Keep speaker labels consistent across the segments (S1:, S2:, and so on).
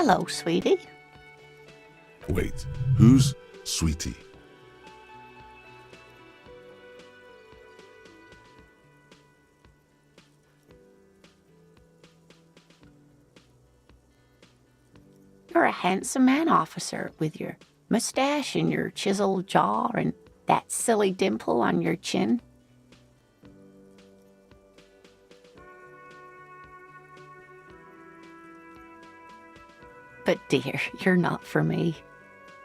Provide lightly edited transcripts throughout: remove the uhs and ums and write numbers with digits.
S1: Hello, sweetie.
S2: Wait, who's Sweetie?
S1: You're a handsome man, officer, with your mustache and your chiseled jaw and that silly dimple on your chin. But dear, you're not for me.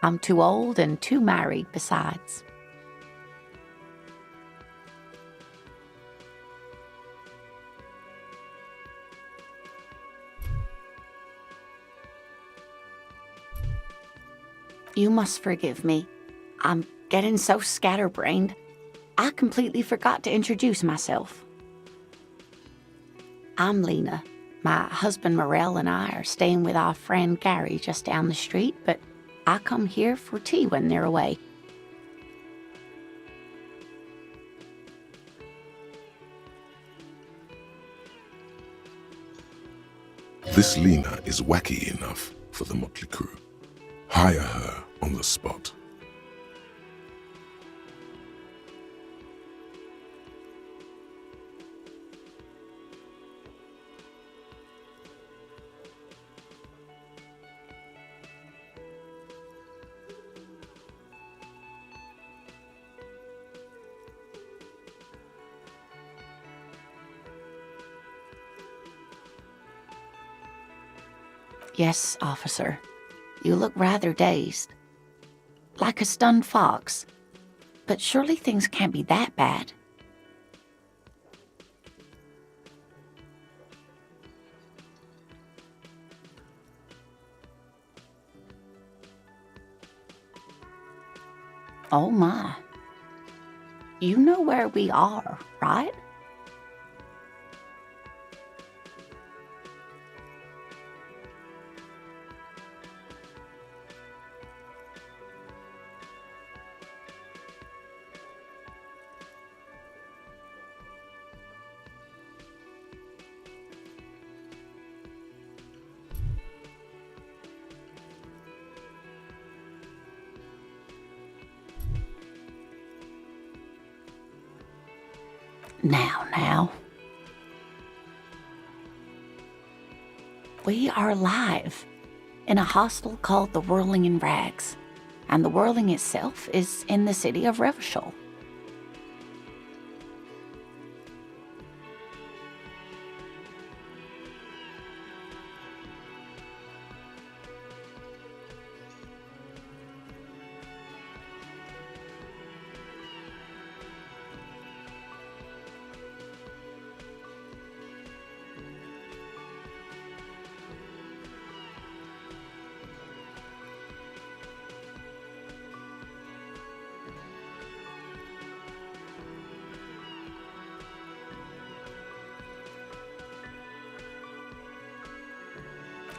S1: I'm too old and too married besides. You must forgive me. I'm getting so scatterbrained. I completely forgot to introduce myself. I'm Lena. My husband Morel and I are staying with our friend Gary just down the street, but I come here for tea when they're away.
S2: This Lena is wacky enough for the motley crew. Hire her on the spot.
S1: Yes, officer. You look rather dazed. Like a stunned fox. But surely things can't be that bad. Oh my. You know where we are, right? Now. We are live in a hostel called the Whirling in Rags, and the Whirling itself is in the city of Revachol.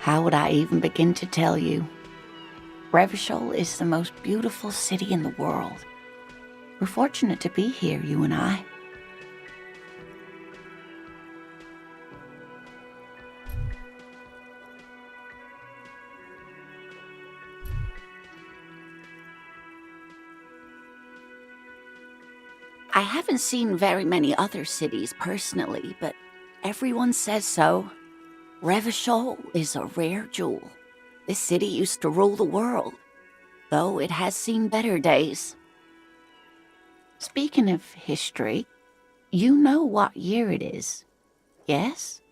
S1: How would I even begin to tell you? Revachol is the most beautiful city in the world. We're fortunate to be here, you and I. I haven't seen very many other cities personally, but everyone says so. Revachol is a rare jewel. This city used to rule the world, though it has seen better days. Speaking of history, you know what year it is, yes?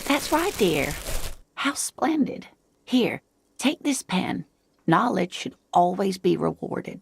S1: That's right, dear. How splendid. Here, take this pen. Knowledge should always be rewarded.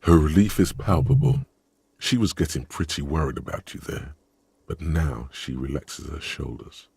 S2: Her relief is palpable. She was getting pretty worried about you there, but now she relaxes her shoulders.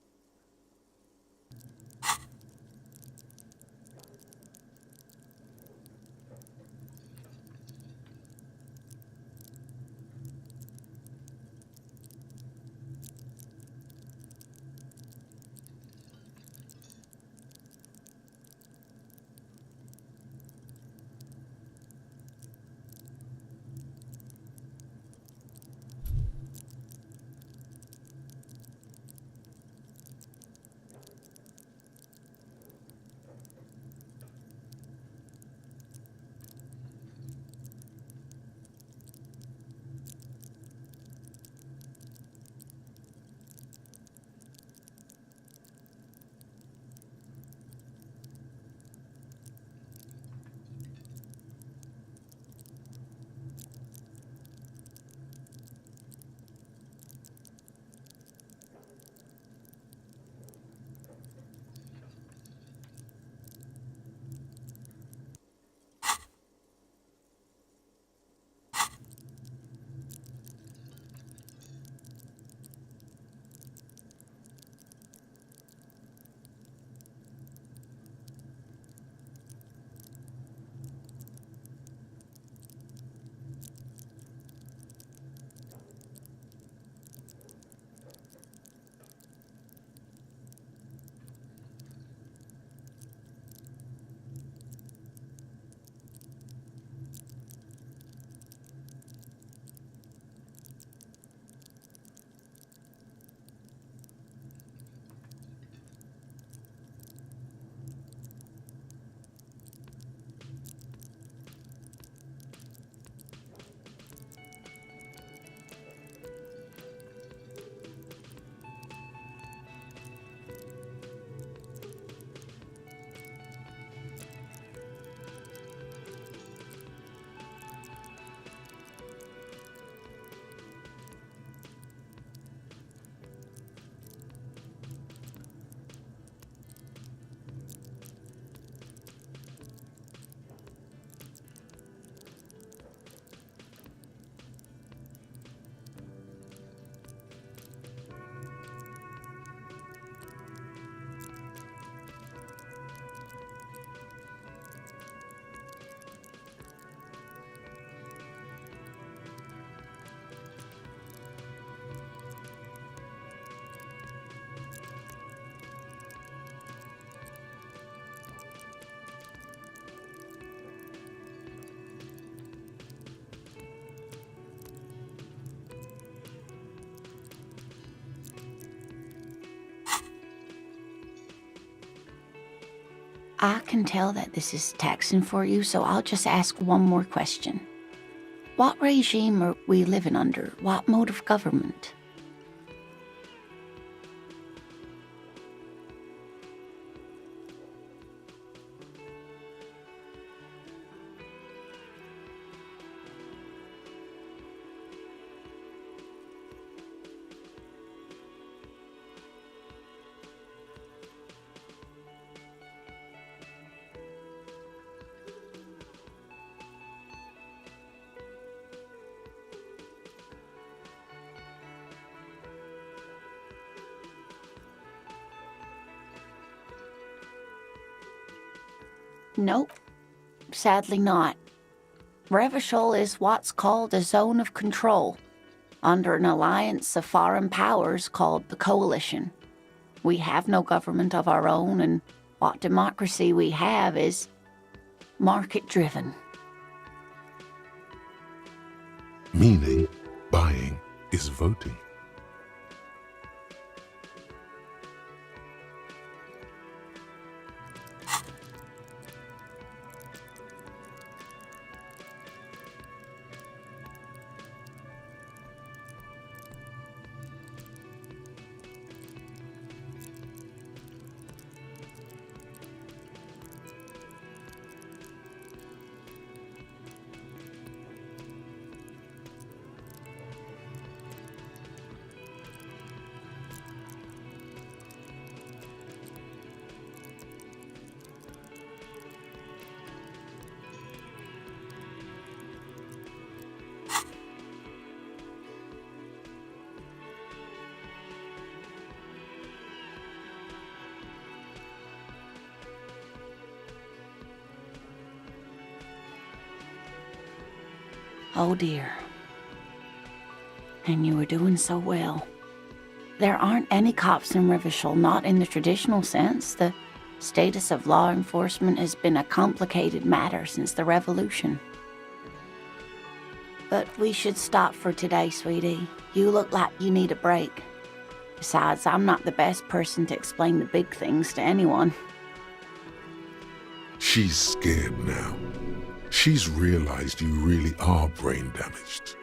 S1: I can tell that this is taxing for you, so I'll just ask one more question. What regime are we living under? What mode of government? Nope, sadly not. Revachol is what's called a zone of control, under an alliance of foreign powers called the Coalition. We have no government of our own, and what democracy we have is market-driven.
S2: Meaning, buying is voting.
S1: Oh dear. And you were doing so well. There aren't any cops in Revachol, not in the traditional sense. The status of law enforcement has been a complicated matter since the revolution. But we should stop for today, sweetie. You look like you need a break. Besides, I'm not the best person to explain the big things to anyone.
S2: She's scared now. She's realized you really are brain damaged.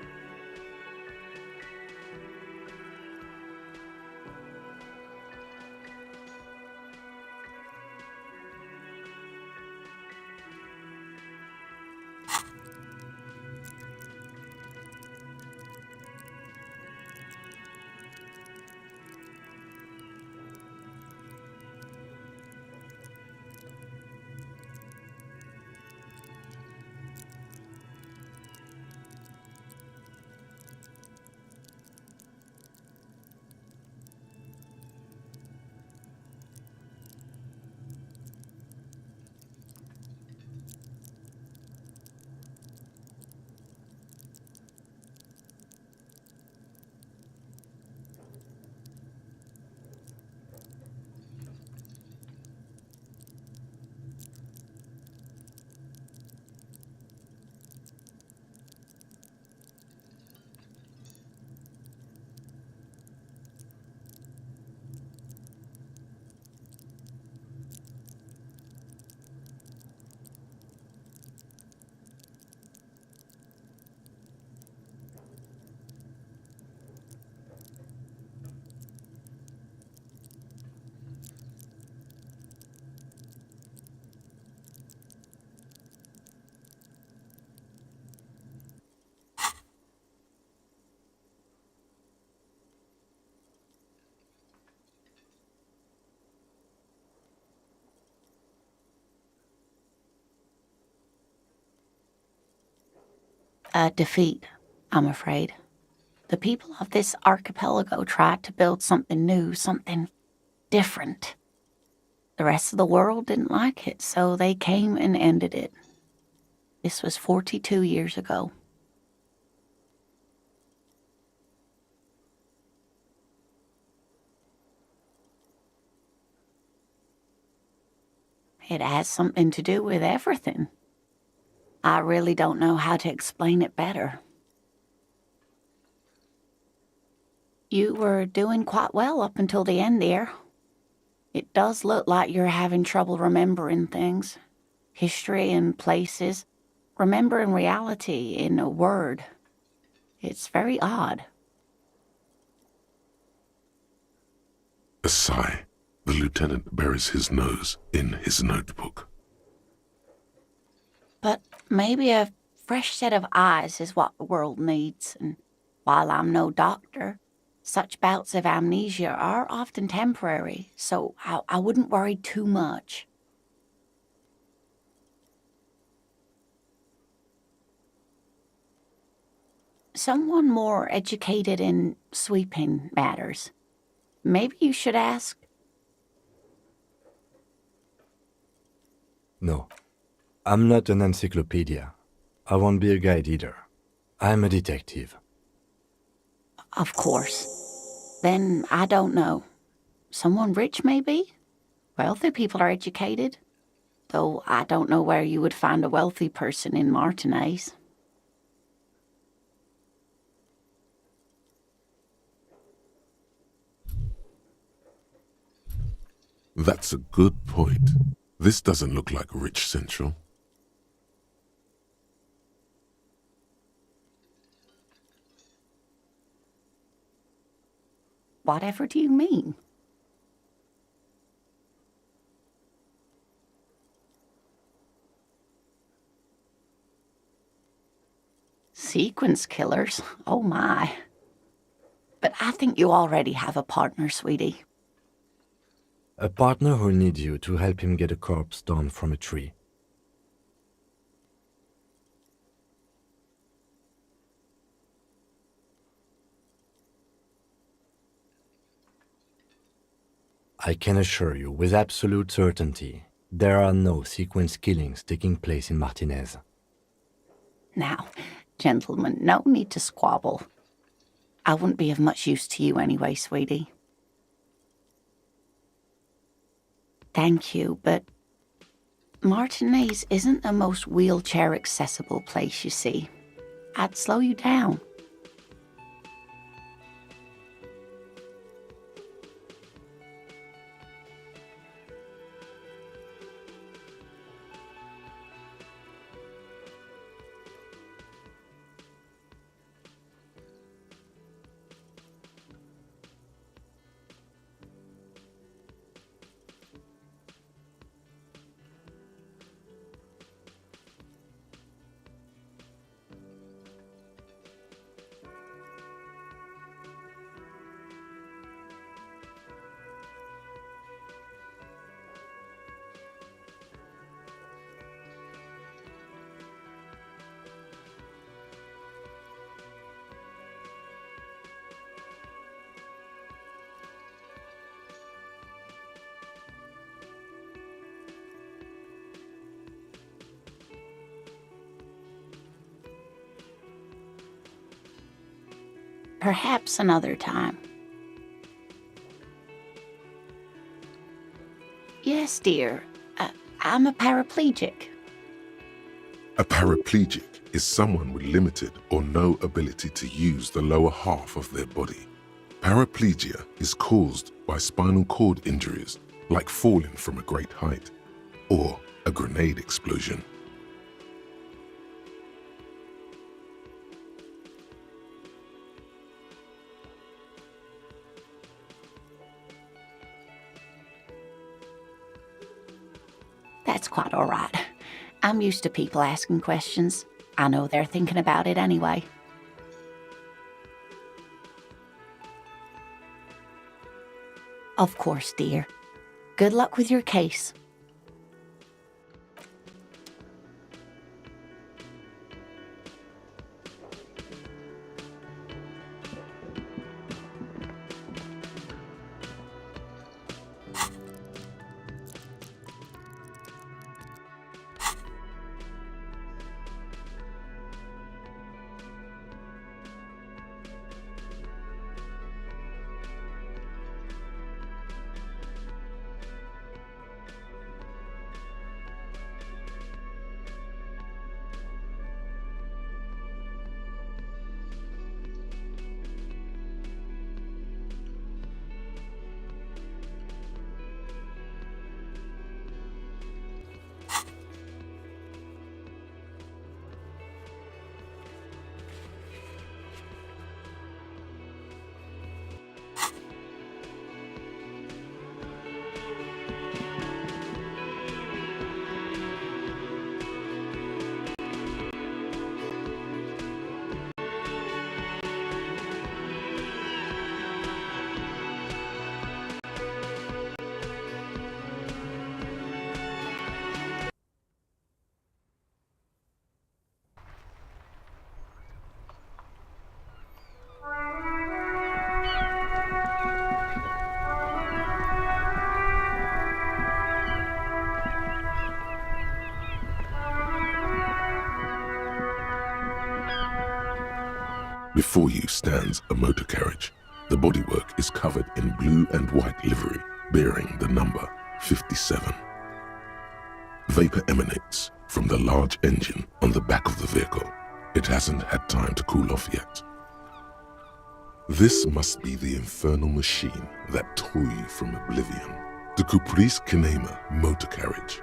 S1: A defeat, I'm afraid. The people of this archipelago tried to build something new, something different. The rest of the world didn't like it, so they came and ended it. This was 42 years ago. It has something to do with everything. I really don't know how to explain it better. You were doing quite well up until the end there. It does look like you're having trouble remembering things. History and places. Remembering reality in a word. It's very odd.
S2: A sigh. The lieutenant buries his nose in his notebook.
S1: But maybe a fresh set of eyes is what the world needs, and while I'm no doctor, such bouts of amnesia are often temporary, so I wouldn't worry too much. Someone more educated in sweeping matters. Maybe you should ask.
S3: No, I'm not an encyclopedia. I won't be a guide either. I'm a detective.
S1: Of course. Then I don't know. Someone rich, maybe? Wealthy people are educated. Though I don't know where you would find a wealthy person in Martinez.
S2: That's a good point. This doesn't look like Rich Central.
S1: Whatever do you mean? Sequence killers? Oh my. But I think you already have a partner, sweetie.
S3: A partner who needs you to help him get a corpse down from a tree. I can assure you with absolute certainty, there are no sequence killings taking place in Martinez.
S1: Now, Gentlemen, no need to squabble. I wouldn't be of much use to you anyway, sweetie. Thank you, but Martinez isn't the most wheelchair-accessible place, you see. I'd slow you down. Perhaps another time. Yes, dear. I'm a paraplegic.
S2: A paraplegic is someone with limited or no ability to use the lower half of their body. Paraplegia is caused by spinal cord injuries, like falling from a great height or a grenade explosion.
S1: That's quite all right. I'm used to people asking questions. I know they're thinking about it anyway. Of course, dear. Good luck with your case.
S2: Before you stands a motor carriage. The bodywork is covered in blue and white livery, bearing the number 57. Vapor emanates from the large engine on the back of the vehicle. It hasn't had time to cool off yet. This must be the infernal machine that tore you from oblivion. The Caprice Kinema motor carriage.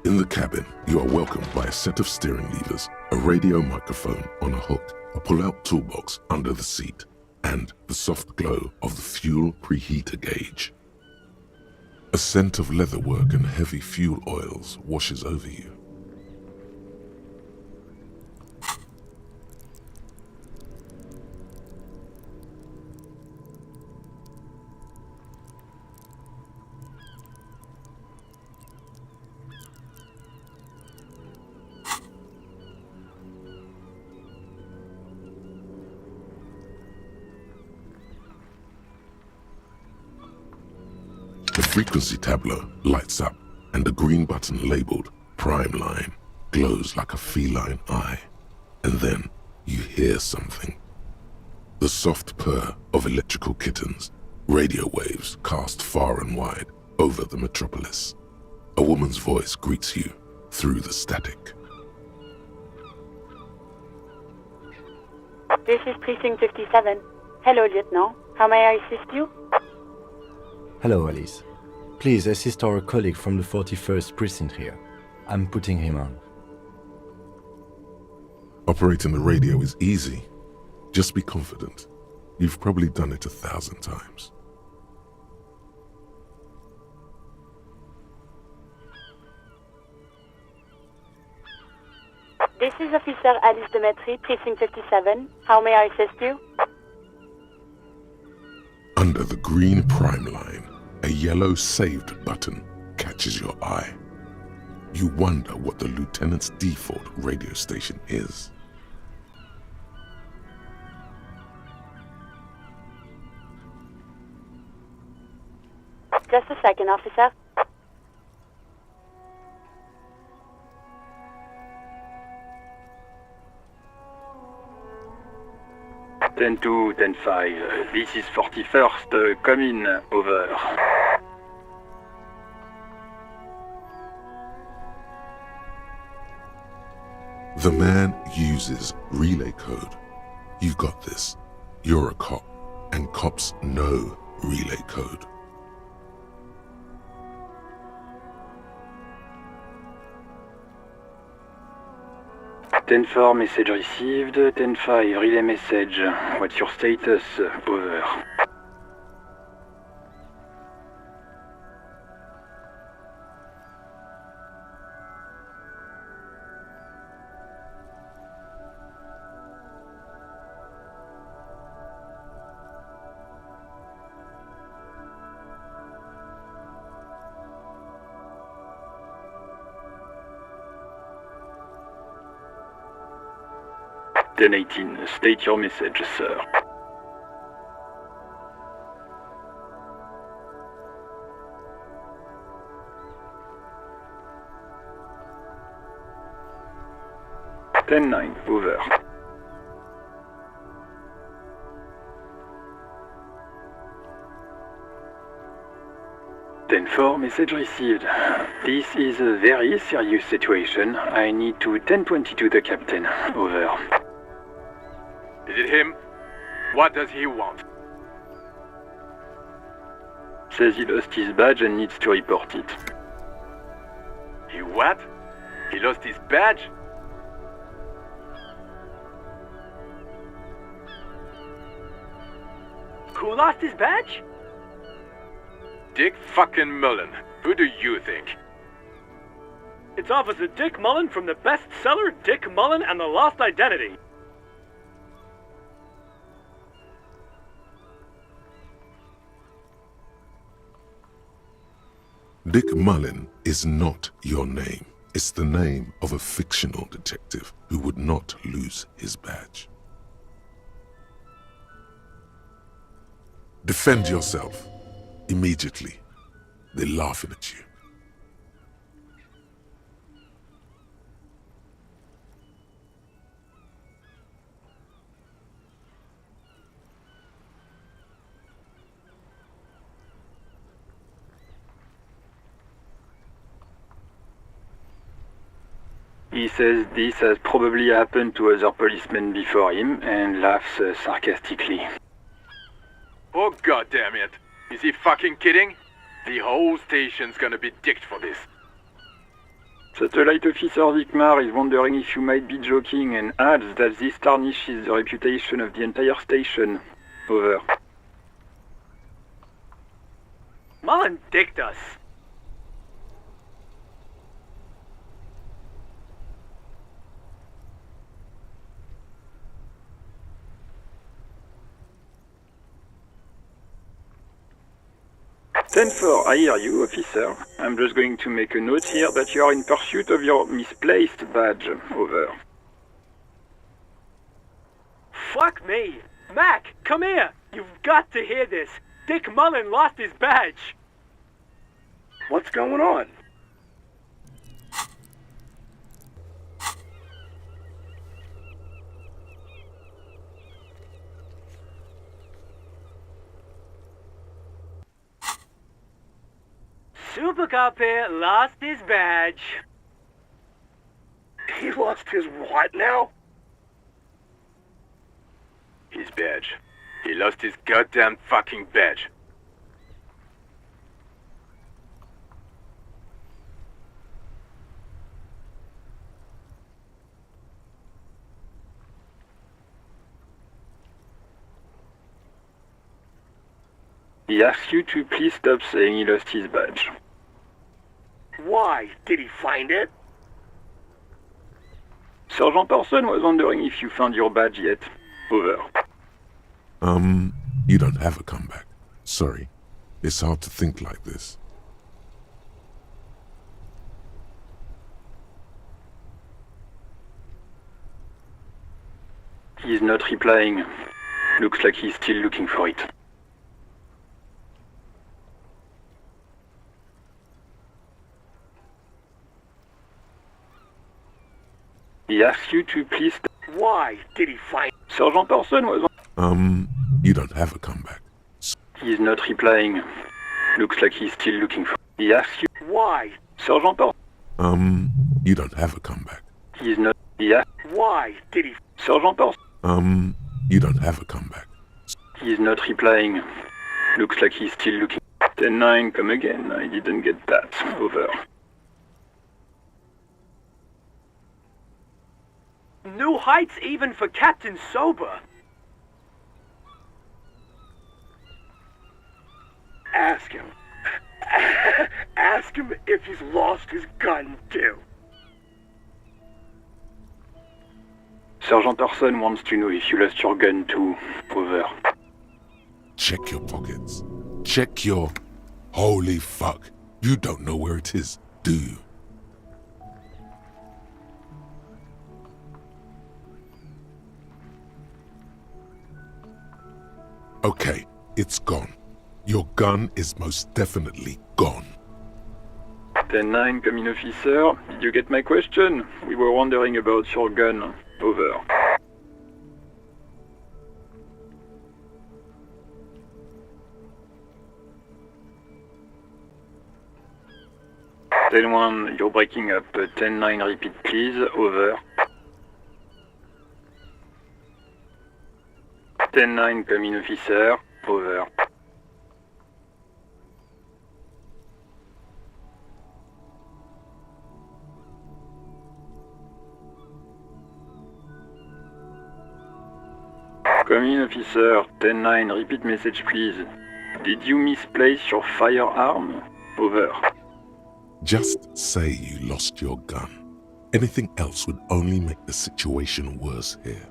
S2: In the cabin, you are welcomed by a set of steering levers, a radio microphone on a hook, a pull-out toolbox under the seat, and the soft glow of the fuel preheater gauge. A scent of leatherwork and heavy fuel oils washes over you. The frequency tableau lights up and a green button labeled prime line glows like a feline eye, and then you hear something. The soft purr of electrical kittens, radio waves cast far and wide over the metropolis. A woman's voice greets you through the static.
S4: This is Precinct 57. Hello, Lieutenant. How may I assist you?
S3: Hello, Alice. Please assist our colleague from the 41st precinct here. I'm putting him on.
S2: Operating the radio is easy. Just be confident. You've probably done it 1,000 times.
S4: This is Officer Alice Demetri, Precinct 57. How may I assist you?
S2: Under the green prime line, a yellow saved button catches your eye. You wonder what the lieutenant's default radio station is.
S4: Just a second, officer.
S5: Ten 2, 10-5. This is 41st. Come in. Over.
S2: The man uses relay code. You got this. You're a cop, and cops know relay code.
S5: Ten 4, message received. 10-5, relay message. What's your status? Over. Ten 18, state your message, sir. Ten 9, over. Ten 4, message received. This is a very serious situation. I need to 1022 the captain. Over.
S6: Is it him? What does he want?
S5: Says he lost his badge and needs to report it.
S6: He what? He lost his badge?
S7: Who lost his badge?
S6: Dick fucking Mullen. Who do you think?
S7: It's Officer Dick Mullen from the bestseller Dick Mullen and the Lost Identity.
S2: Dick Mullen is not your name. It's the name of a fictional detective who would not lose his badge. Defend yourself. Immediately. They're laughing at you.
S5: He says this has probably happened to other policemen before him and laughs sarcastically.
S6: Oh goddamn it! Is he fucking kidding? The whole station's gonna be dicked for this.
S5: Satellite Officer Vikmar is wondering if you might be joking and adds that this tarnishes the reputation of the entire station. Over.
S7: Mullen dicked us.
S5: Ten 4, I hear you, officer. I'm just going to make a note here that you are in pursuit of your misplaced badge. Over.
S7: Fuck me. Mac, come here. You've got to hear this. Dick Mullen lost his badge.
S8: What's going on?
S7: Super cop here lost his badge.
S8: He lost his what now?
S6: His badge. He lost his goddamn fucking badge.
S5: He asks you to please stop saying he lost his badge.
S8: Why? Did he find it?
S5: Sergeant Person was wondering if you found your badge yet. Over.
S2: You don't have a comeback. Sorry. It's hard to think like this.
S5: He's not replying. Looks like he's still looking for it. He asks you to please...
S8: Why? Did he find...
S5: Sergeant Person was...
S2: You don't have a comeback.
S5: He's not replying. Looks like he's still looking for... He asks you...
S8: Why?
S5: Sergeant Person...
S2: You don't have a comeback.
S5: He's not... He asks...
S8: Why? Did he...
S5: Sergeant Person...
S2: You don't have a comeback.
S5: He's not replying. Looks like he's still looking... 10-9, come again. I didn't get that. Over.
S7: New heights even for Captain Sober.
S8: Ask him. Ask him if he's lost his gun, too.
S5: Sergeant Person wants to know if you lost your gun too. Over.
S2: Check your pockets. Check your... Holy fuck. You don't know where it is, do you? Okay, it's gone. Your gun is most definitely gone.
S5: 10-9, come in, officer. Did you get my question? We were wondering about your gun. Over. Ten one, you're breaking up. 10-9, repeat please. Over. 10-9, come in, officer. Over. Come in, officer. 10-9, repeat message please. Did you misplace your firearm? Over.
S2: Just say you lost your gun. Anything else would only make the situation worse here.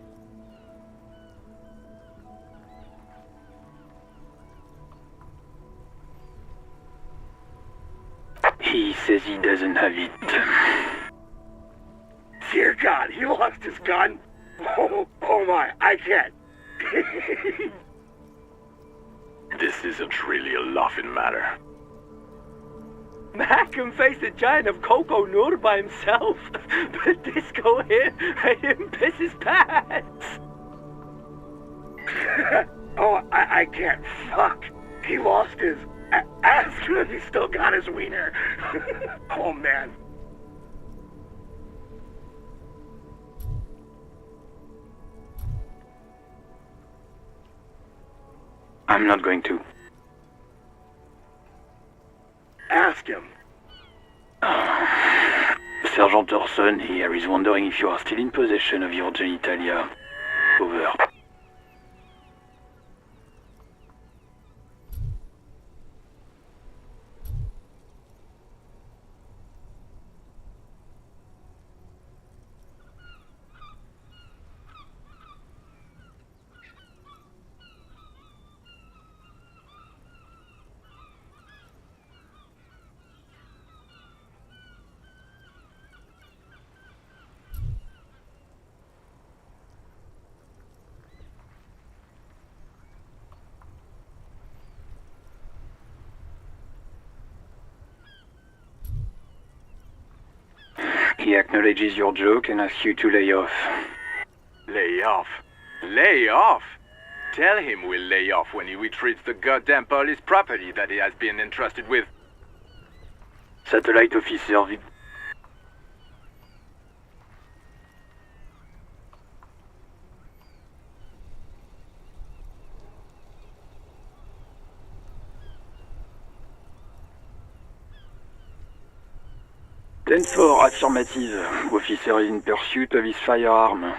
S5: He says he doesn't have it.
S8: Dear God, he lost his gun? Oh my, I can't.
S6: This isn't really a laughing matter.
S7: Mac can face a giant of Coco Nur by himself, but Disco here made him piss his pants.
S8: Oh, I can't. Fuck. He lost his... Ask him if he still got his wiener. Oh, man.
S5: I'm not going to.
S8: Ask him.
S5: Sergeant Orson here is wondering if you are still in possession of your genitalia. Over. He acknowledges your joke and asks you to lay off.
S6: Lay off? Lay off? Tell him we'll lay off when he retrieves the goddamn police property that he has been entrusted with.
S5: Satellite officer Vic... 10-4, affirmative. Officer is in pursuit of his firearm.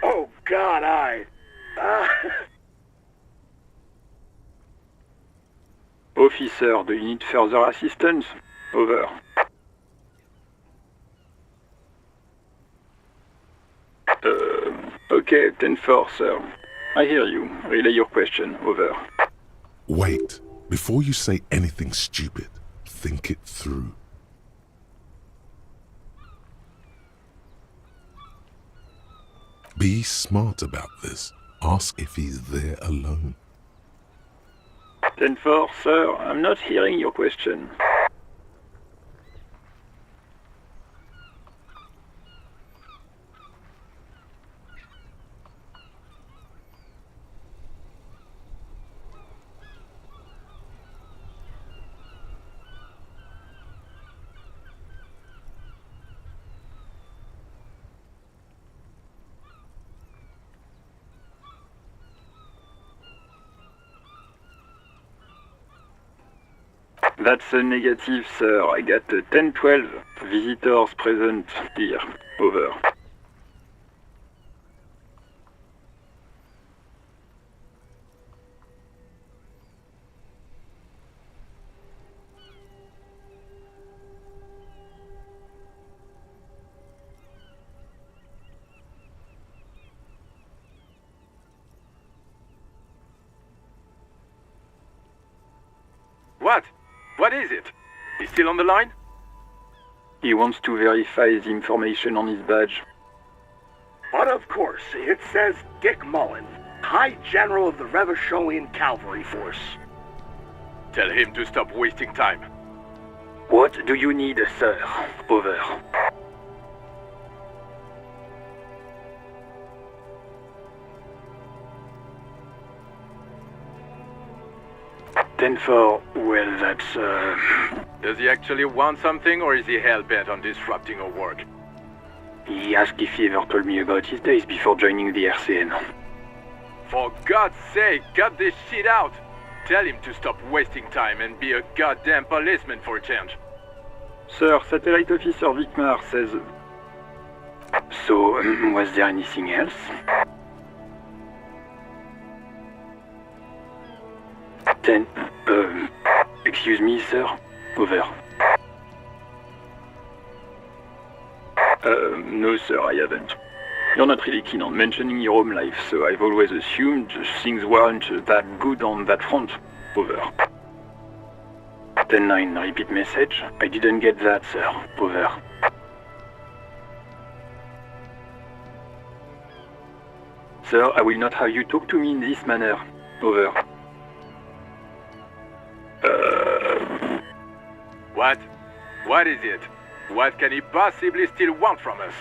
S8: Oh, God,
S5: Officer, do you need further assistance? Over. Okay, 10-4, sir. I hear you. Relay your question. Over.
S2: Wait. Before you say anything stupid, think it through. Be smart about this. Ask if he's there alone.
S5: 10-4, sir. I'm not hearing your question. That's a negative, sir. I got 10-12 visitors present here. Over.
S6: What? What is it? He's still on the line?
S5: He wants to verify the information on his badge.
S8: But of course, it says Dick Mullen, High General of the Revacholian Cavalry Force.
S6: Tell him to stop wasting time.
S5: What do you need, sir? Over. Ten-4, well, that's,
S6: Does he actually want something, or is he hell-bent on disrupting our work?
S5: He asked if he ever told me about his days before joining the RCN.
S6: For God's sake, cut this shit out! Tell him to stop wasting time and be a goddamn policeman for a change.
S5: Sir, Satellite Officer Vicmar says... So, was there anything else? Then, excuse me, sir. Over. No, sir, I haven't. You're not really keen on mentioning your home life, so I've always assumed things weren't that good on that front. Over. 10-9, repeat message. I didn't get that, sir. Over. Sir, I will not have you talk to me in this manner. Over.
S6: What? What is it? What can he possibly still want from us?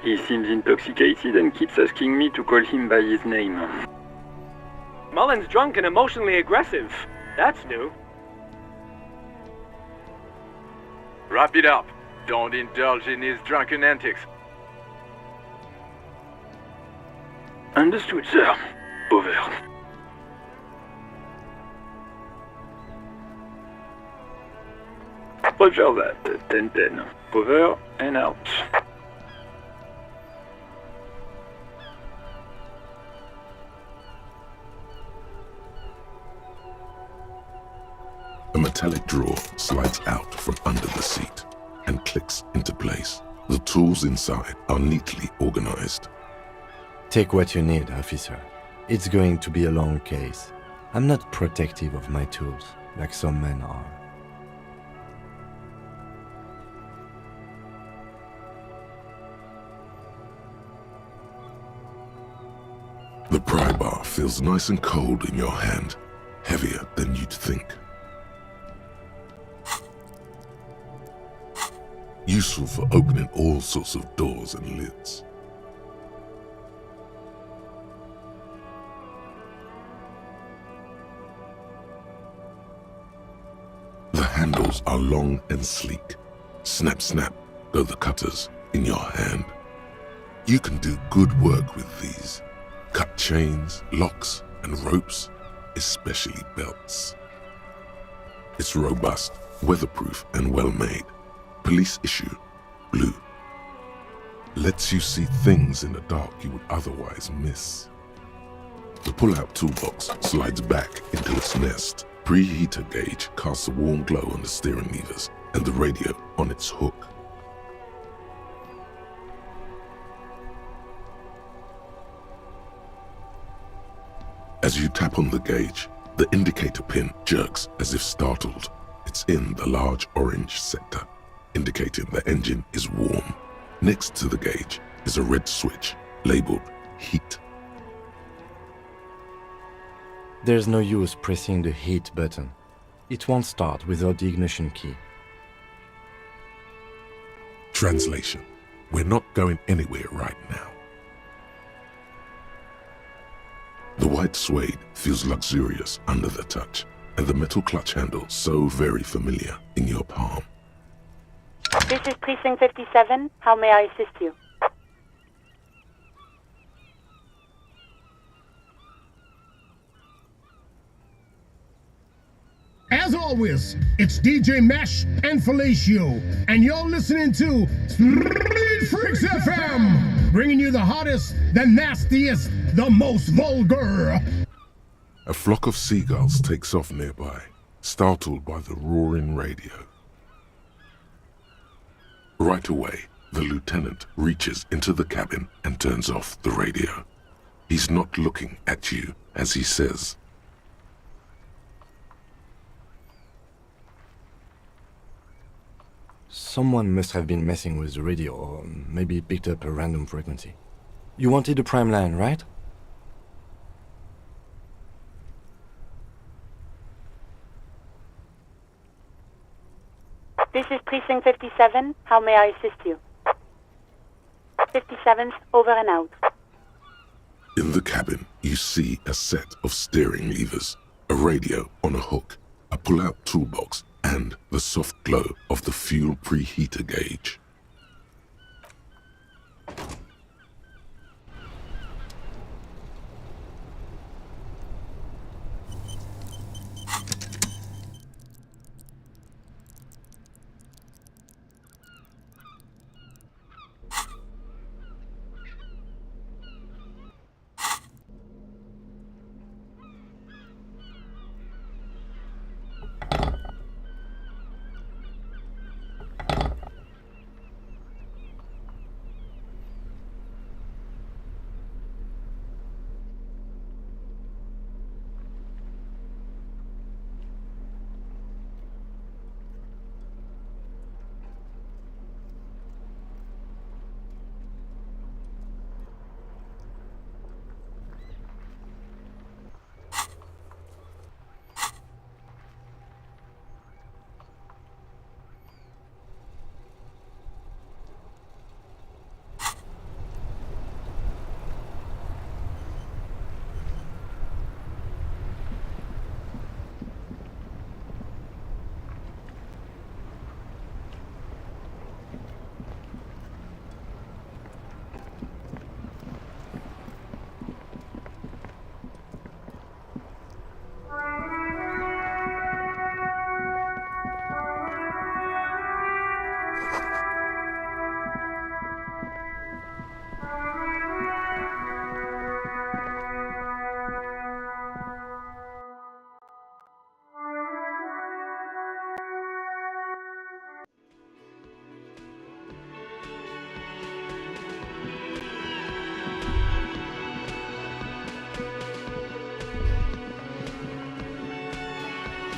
S5: He seems intoxicated and keeps asking me to call him by his name.
S7: Mullen's drunk and emotionally aggressive. That's new.
S6: Wrap it up. Don't indulge in his drunken antics.
S5: Understood, sir. Over. Roger that. 10-10. Over and out.
S2: A metallic drawer slides out from under the seat and clicks into place. The tools inside are neatly organized.
S3: Take what you need, officer. It's going to be a long case. I'm not protective of my tools, like some men are.
S2: The pry bar feels nice and cold in your hand, heavier than you'd think. Useful for opening all sorts of doors and lids. The handles are long and sleek. Snap, snap go the cutters in your hand. You can do good work with these. Cut chains, locks, and ropes, especially belts. It's robust, weatherproof, and well-made. Police issue, blue. Lets you see things in the dark you would otherwise miss. The pull-out toolbox slides back into its nest. Preheater gauge casts a warm glow on the steering levers and the radio on its hook. As you tap on the gauge, the indicator pin jerks as if startled. It's in the large orange sector, indicating the engine is warm. Next to the gauge is a red switch labeled heat.
S3: There's no use pressing the heat button. It won't start without the ignition key.
S2: Translation: we're not going anywhere right now. The white suede feels luxurious under the touch, and the metal clutch handle so very familiar in your palm.
S4: This is Precinct 57. How may I assist you?
S9: As always, it's DJ Mesh and Felicio, and you're listening to Street Freaks FM, bringing you the hottest, the nastiest, the most vulgar.
S2: A flock of seagulls takes off nearby, startled by the roaring radio. Right away, the lieutenant reaches into the cabin and turns off the radio. He's not looking at you as he says,
S3: Someone must have been messing with the radio, or maybe picked up a random frequency. You wanted a prime line, right?
S4: This is Precinct 57. How may I assist you? 57's over and out.
S2: In the cabin, you see a set of steering levers, a radio on a hook, a pull-out toolbox, and the soft glow of the fuel preheater gauge.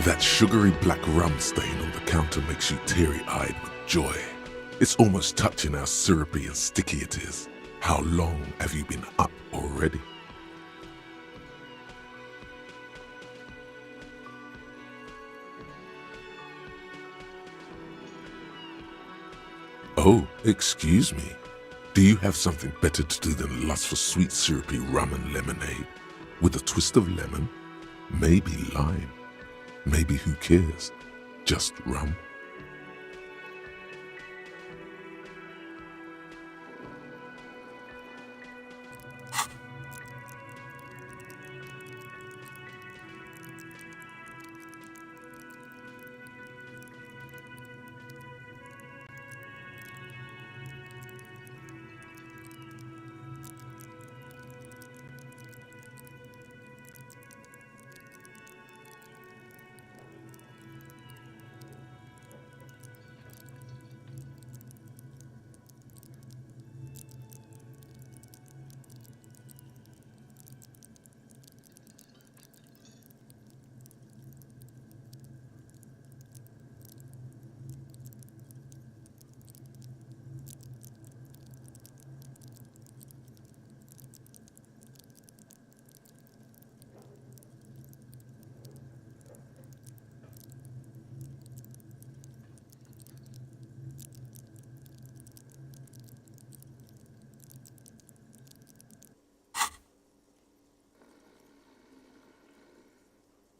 S2: That sugary black rum stain on the counter makes you teary-eyed with joy. It's almost touching how syrupy and sticky it is. How long have you been up already? Oh, excuse me. Do you have something better to do than lust for sweet syrupy rum and lemonade? With a twist of lemon? Maybe lime. Maybe who cares? Just rum.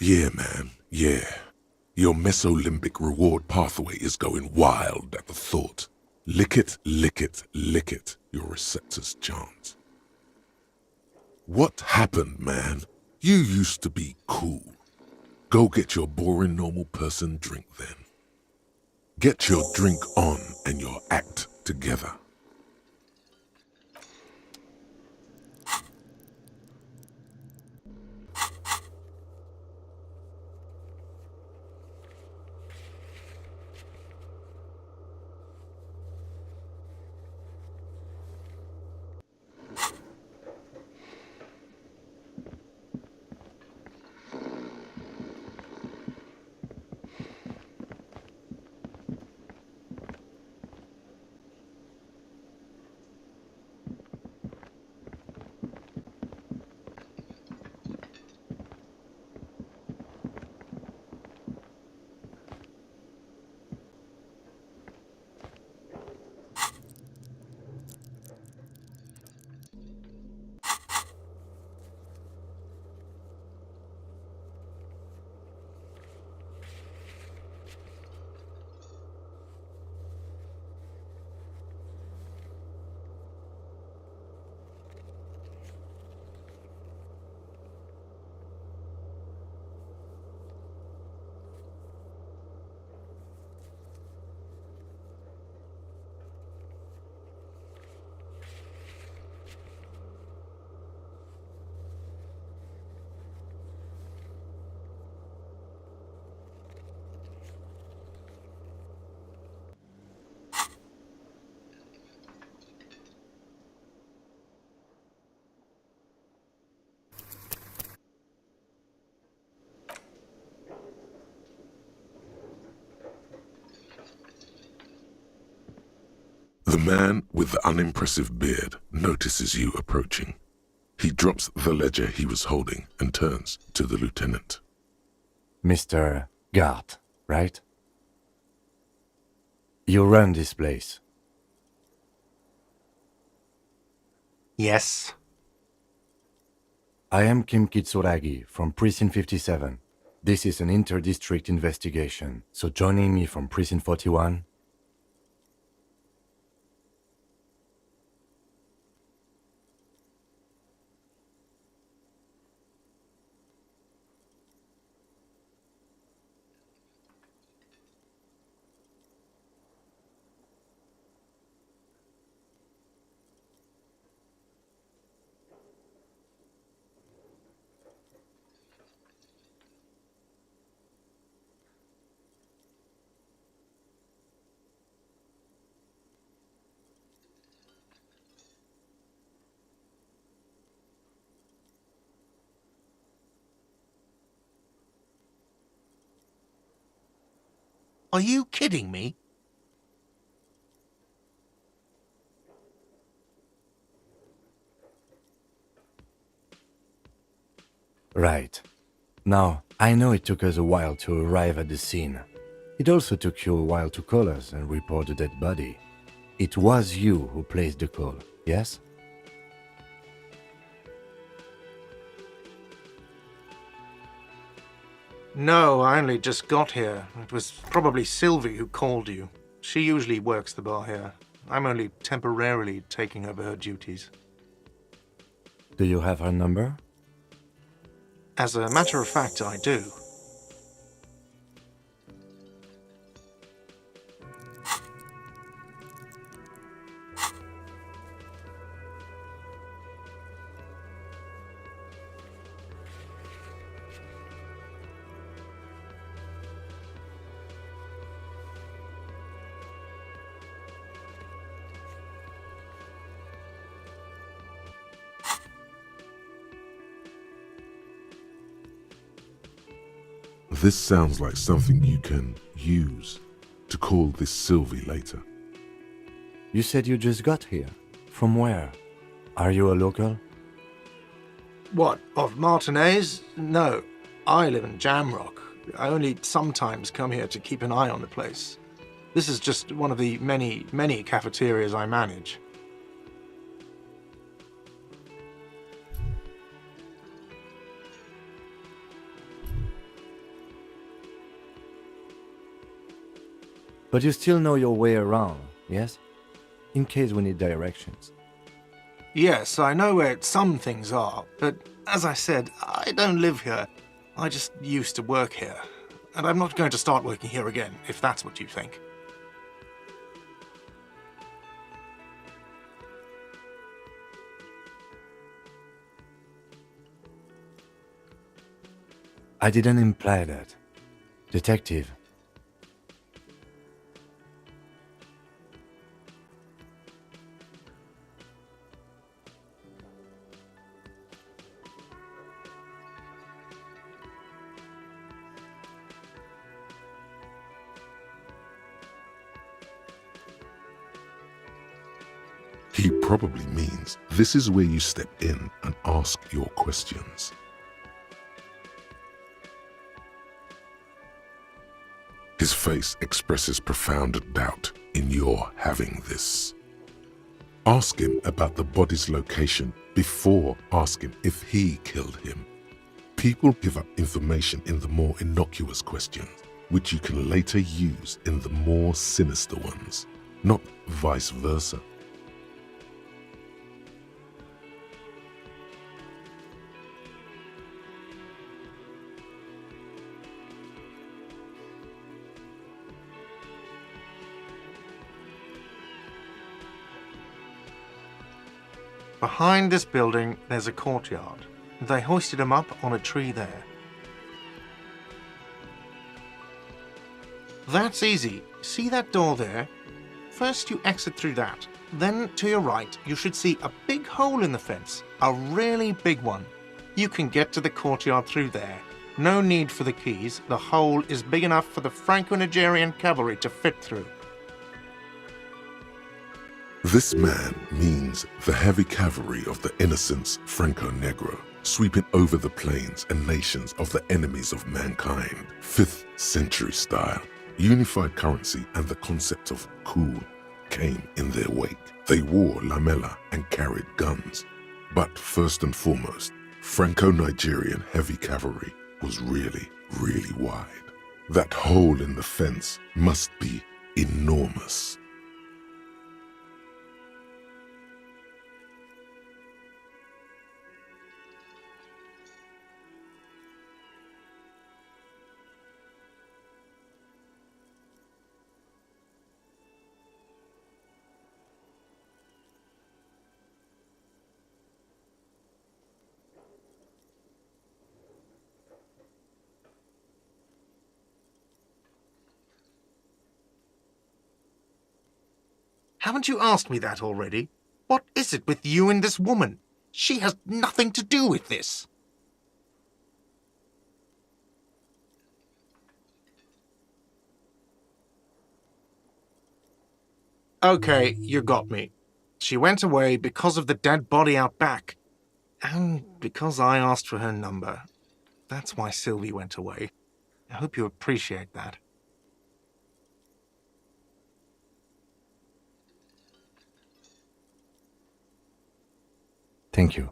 S2: Yeah, man, yeah. Your mesolimbic reward pathway is going wild at the thought. Lick it, lick it, lick it, your receptors chant. What happened, man? You used to be cool. Go get your boring normal person drink then. Get your drink on and your act together. The man with the unimpressive beard notices you approaching. He drops the ledger he was holding and turns to the lieutenant.
S3: Mr. Gart, right? You run this place.
S10: Yes.
S3: I am Kim Kitsuragi from Precinct 57. This is an inter-district investigation, so joining me from Precinct 41.
S10: Are you kidding me?
S3: Right. Now, I know it took us a while to arrive at the scene. It also took you a while to call us and report the dead body. It was you who placed the call, yes?
S10: No, I only just got here. It was probably Sylvie who called you. She usually works the bar here. I'm only temporarily taking over her duties.
S3: Do you have her number?
S10: As a matter of fact, I do.
S2: This sounds like something you can use to call this Sylvie later.
S3: You said you just got here. From where? Are you a local?
S10: What, of Martinez? No, I live in Jamrock. I only sometimes come here to keep an eye on the place. This is just one of the many, many cafeterias I manage.
S3: But you still know your way around, yes? In case we need directions.
S10: Yes, I know where some things are, but as I said, I don't live here. I just used to work here. And I'm not going to start working here again, if that's what you think.
S3: I didn't imply that. Detective.
S2: He probably means this is where you step in and ask your questions. His face expresses profound doubt in your having this. Ask him about the body's location before asking if he killed him. People give up information in the more innocuous questions, which you can later use in the more sinister ones, not vice versa.
S10: Behind this building, there's a courtyard. They hoisted him up on a tree there. That's easy. See that door there? First you exit through that. Then to your right, you should see a big hole in the fence. A really big one. You can get to the courtyard through there. No need for the keys. The hole is big enough for the Franco-Nigerian cavalry to fit through.
S2: This man means the heavy cavalry of the innocents Franco-Negro, sweeping over the plains and nations of the enemies of mankind, 5th century style. Unified currency and the concept of cool came in their wake. They wore lamella and carried guns. But first and foremost, Franco-Nigerian heavy cavalry was really, really wide. That hole in the fence must be enormous.
S10: Haven't you asked me that already? What is it with you and this woman? She has nothing to do with this. Okay, you got me. She went away because of the dead body out back. And because I asked for her number. That's why Sylvie went away. I hope you appreciate that.
S3: Thank you.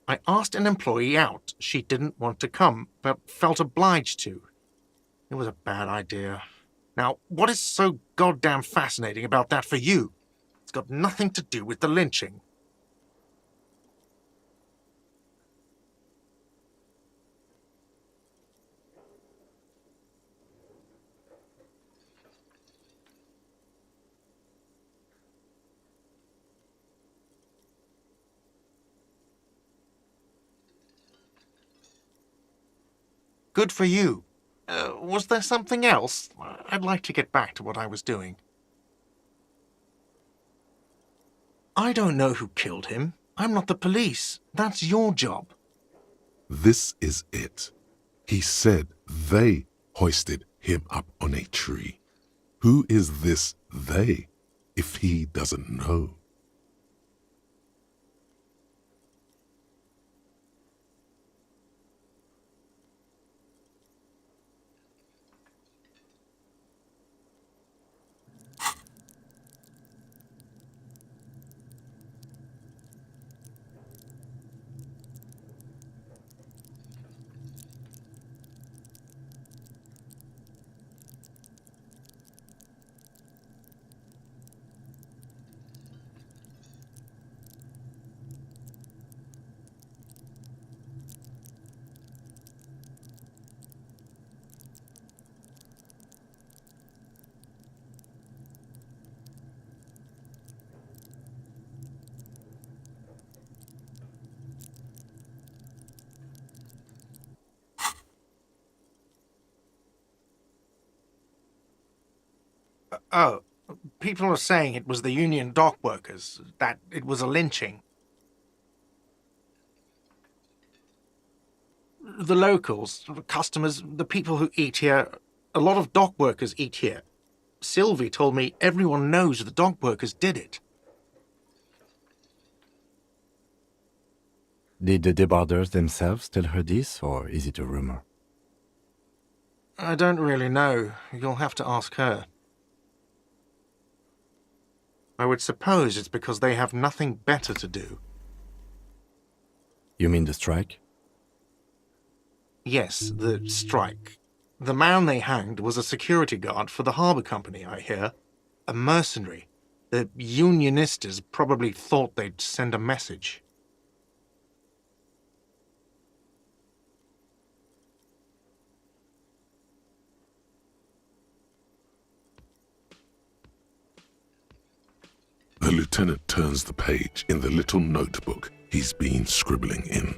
S10: I asked an employee out. She didn't want to come, but felt obliged to. It was a bad idea. Now, what is so goddamn fascinating about that for you? It's got nothing to do with the lynching. Good for you. Was there something else? I'd like to get back to what I was doing. I don't know who killed him. I'm not the police. That's your job.
S2: This is it. He said they hoisted him up on a tree. Who is this they, if he doesn't know?
S10: Oh, people are saying it was the union dock workers, that it was a lynching. The locals, the customers, the people who eat here, a lot of dock workers eat here. Sylvie told me everyone knows the dock workers did it.
S3: Did the debarders themselves tell her this, or is it a rumor?
S10: I don't really know. You'll have to ask her. I would suppose it's because they have nothing better to do.
S3: You mean the strike?
S10: Yes, the strike. The man they hanged was a security guard for the harbour company, I hear. A mercenary. The unionistas probably thought they'd send a message.
S2: The lieutenant turns the page in the little notebook he's been scribbling in.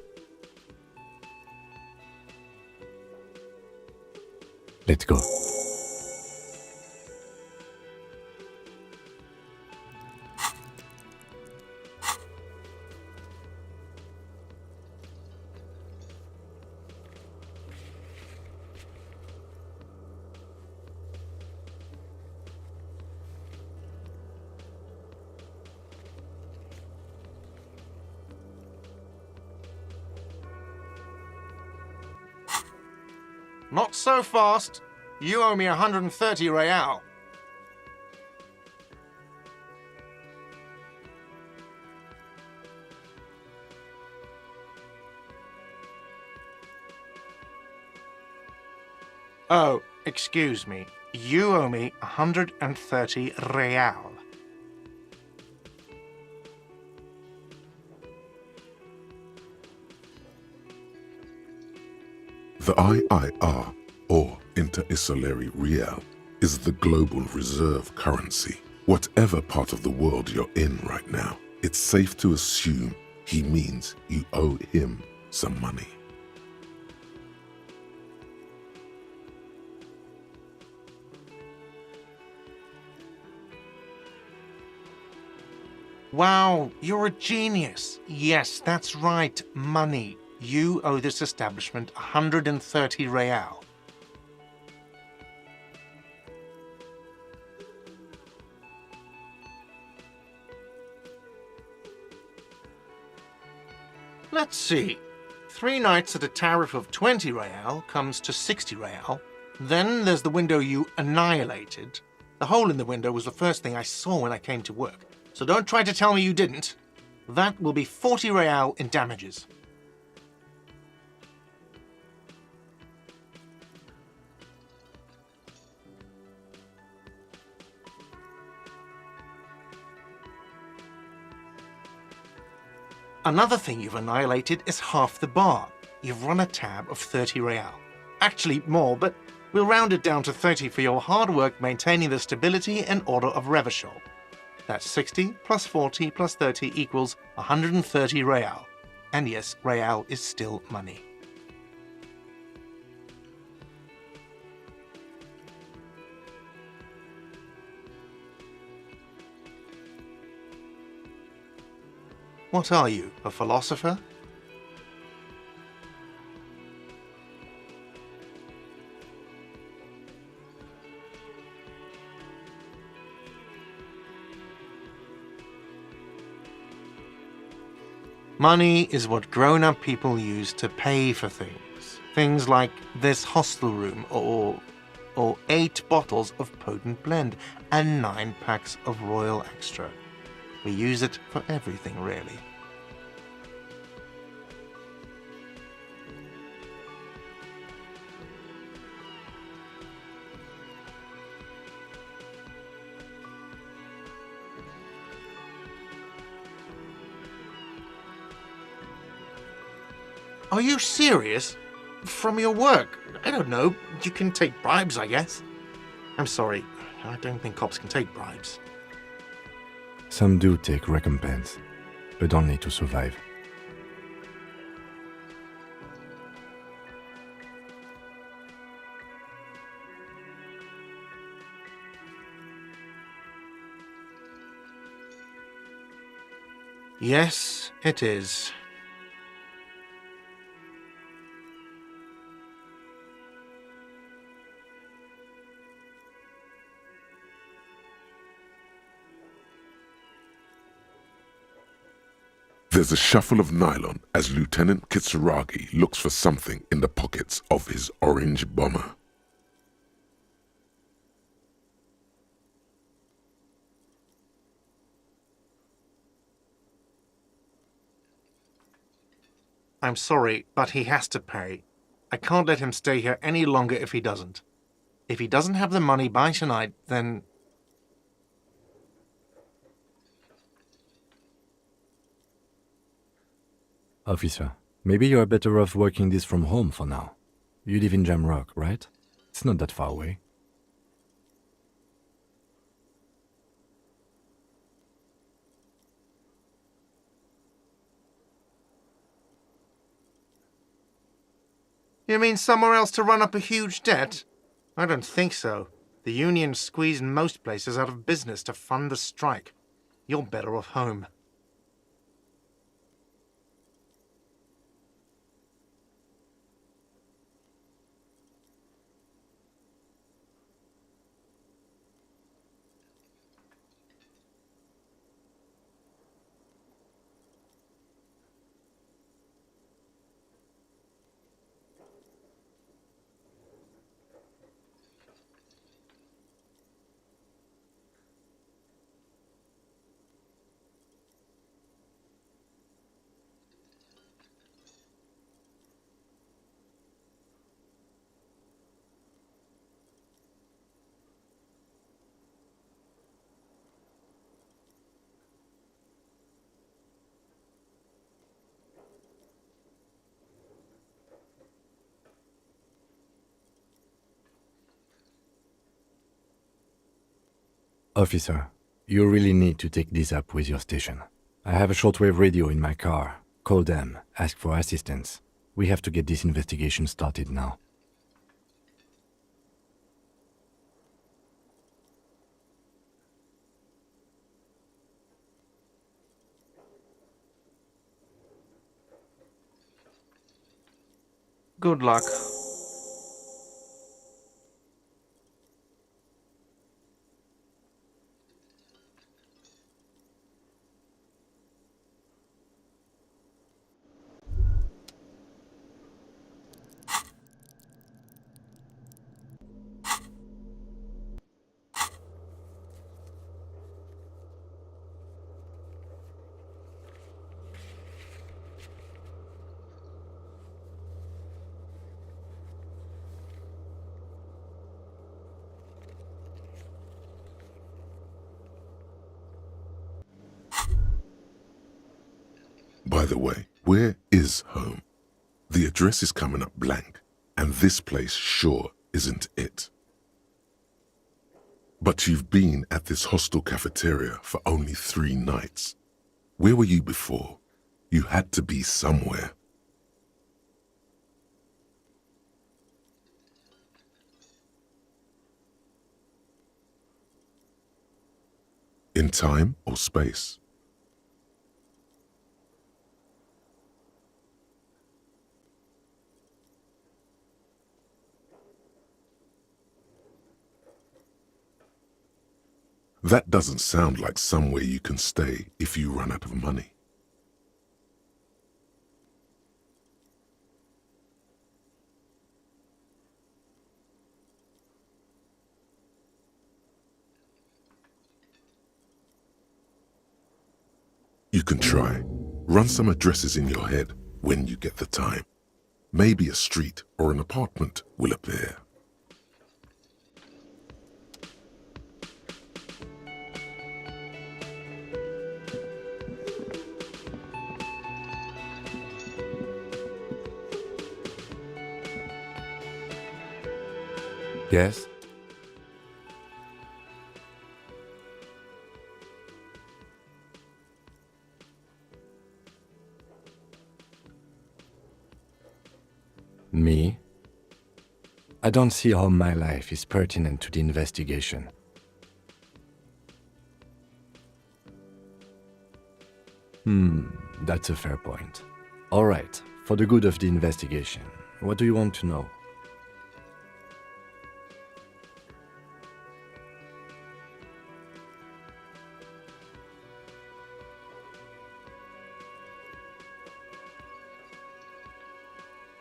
S3: Let's go.
S10: Not so fast. You owe me 130 real. Oh, excuse me. You owe me 130 real.
S2: The IIR, or Inter-Isolary Real, is the global reserve currency. Whatever part of the world you're in right now, it's safe to assume he means you owe him some money.
S10: Wow, you're a genius. Yes, that's right, money. You owe this establishment 130 real. Let's see. 3 nights at a tariff of 20 real comes to 60 real. Then there's the window you annihilated. The hole in the window was the first thing I saw when I came to work. So don't try to tell me you didn't. That will be 40 real in damages. Another thing you've annihilated is half the bar. You've run a tab of 30 real. Actually more, but we'll round it down to 30 for your hard work maintaining the stability and order of Revachol. That's 60 plus 40 plus 30 equals 130 real. And yes, real is still money. What are you, a philosopher? Money is what grown-up people use to pay for things. Things like this hostel room or 8 bottles of potent blend and 9 packs of Royal Extra. We use it for everything, really. Are you serious? From your work? I don't know. You can take bribes, I guess. I'm sorry. I don't think cops can take bribes.
S3: Some do take recompense, but only to survive.
S10: Yes, it is.
S2: There's a shuffle of nylon as Lieutenant Kitsuragi looks for something in the pockets of his orange bomber.
S10: I'm sorry, but he has to pay. I can't let him stay here any longer if he doesn't. If he doesn't have the money by tonight, then...
S3: Officer, maybe you are better off working this from home for now. You live in Jamrock, right? It's not that far away.
S10: You mean somewhere else to run up a huge debt? I don't think so. The union squeezed most places out of business to fund the strike. You're better off home.
S3: Officer, you really need to take this up with your station. I have a shortwave radio in my car. Call them, ask for assistance. We have to get this investigation started now.
S10: Good luck.
S2: By the way, where is home? The address is coming up blank, and this place sure isn't it. But you've been at this hostel cafeteria for only 3 nights. Where were you before? You had to be somewhere. In time or space? That doesn't sound like somewhere you can stay if you run out of money. You can try. Run some addresses in your head when you get the time. Maybe a street or an apartment will appear.
S3: Yes? Me? I don't see how my life is pertinent to the investigation. That's a fair point. All right, for the good of the investigation, what do you want to know?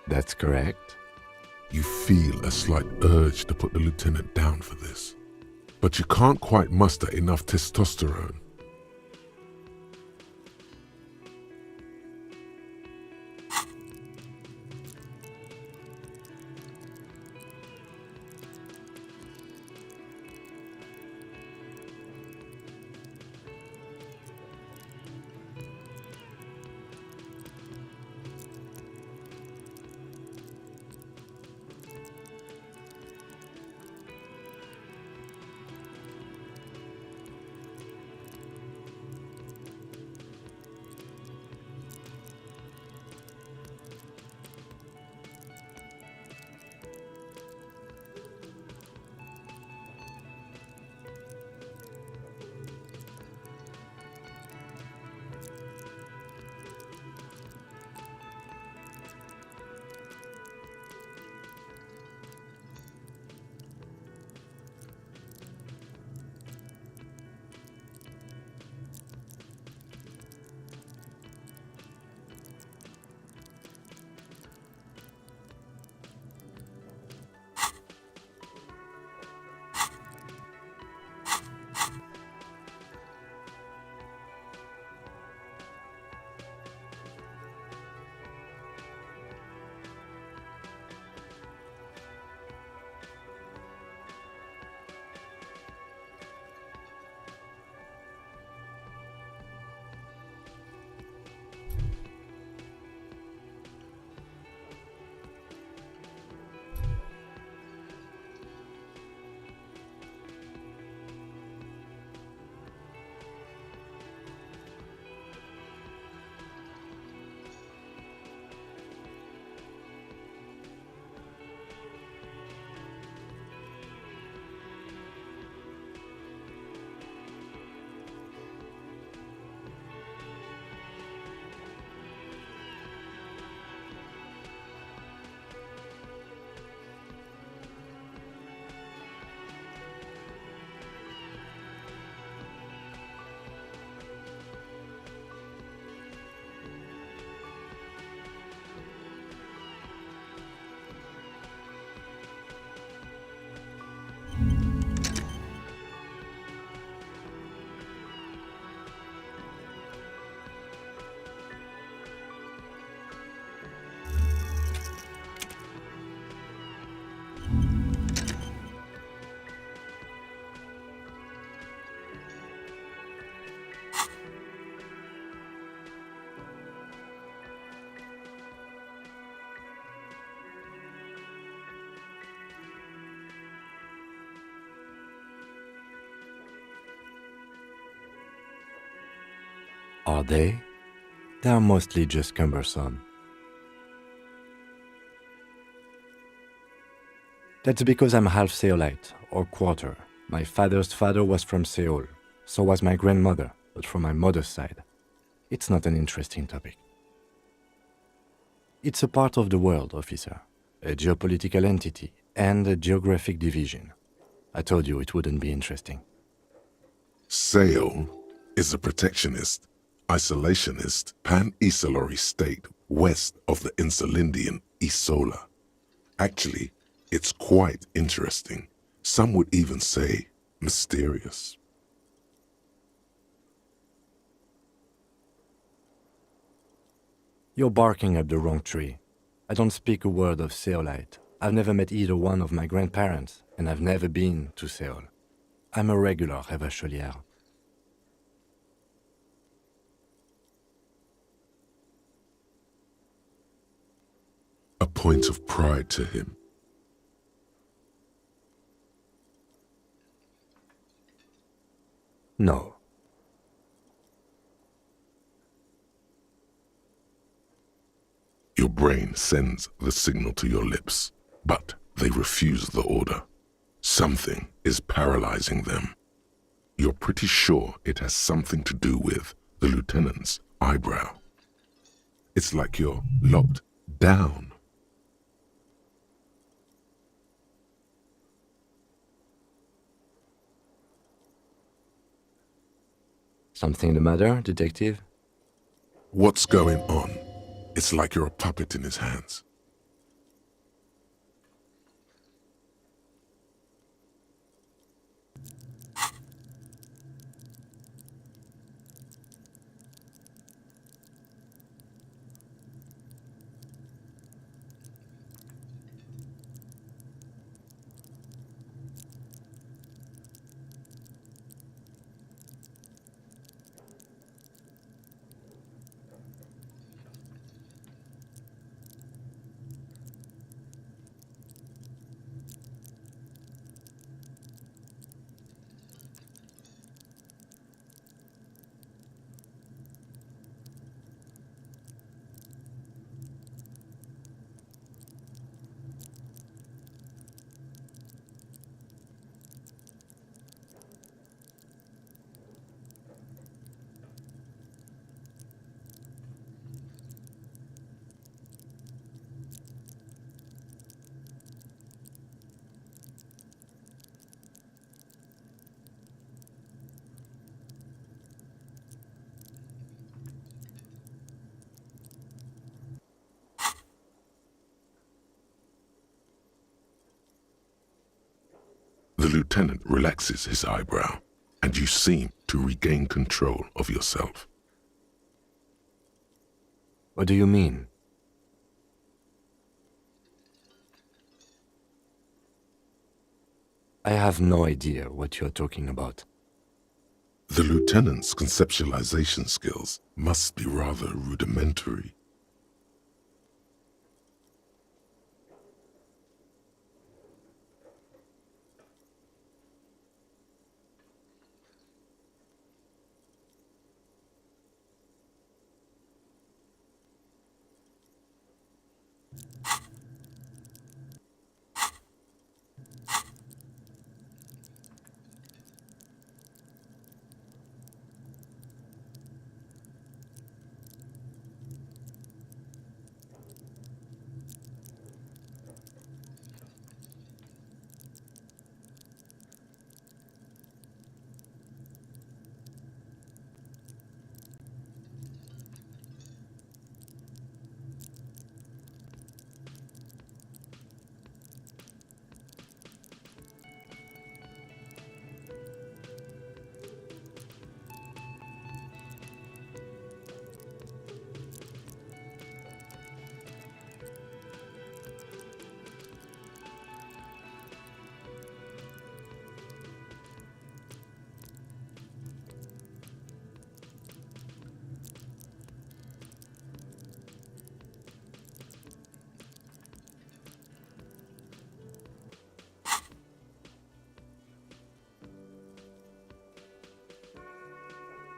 S3: That's correct.
S2: You feel a slight urge to put the lieutenant down for this, but you can't quite muster enough testosterone.
S3: Are they? They are mostly just cumbersome. That's because I'm half Seolite, or quarter. My father's father was from Seoul, so was my grandmother, but from my mother's side. It's not an interesting topic. It's a part of the world, officer. A geopolitical entity and a geographic division. I told you it wouldn't be interesting.
S2: Seoul is a protectionist, isolationist, pan-Isolari state west of the Insulindian Isola. Actually, it's quite interesting. Some would even say mysterious.
S3: You're barking up the wrong tree. I don't speak a word of Seolite. I've never met either one of my grandparents, and I've never been to Seoul. I'm a regular Revacholière.
S2: A point of pride to him.
S3: No.
S2: Your brain sends the signal to your lips, but they refuse the order. Something is paralyzing them. You're pretty sure it has something to do with the lieutenant's eyebrow. It's like you're locked down.
S3: Something the matter, detective?
S2: What's going on? It's like you're a puppet in his hands. The lieutenant relaxes his eyebrow, and you seem to regain control of yourself.
S3: What do you mean? I have no idea what you're talking about.
S2: The lieutenant's conceptualization skills must be rather rudimentary.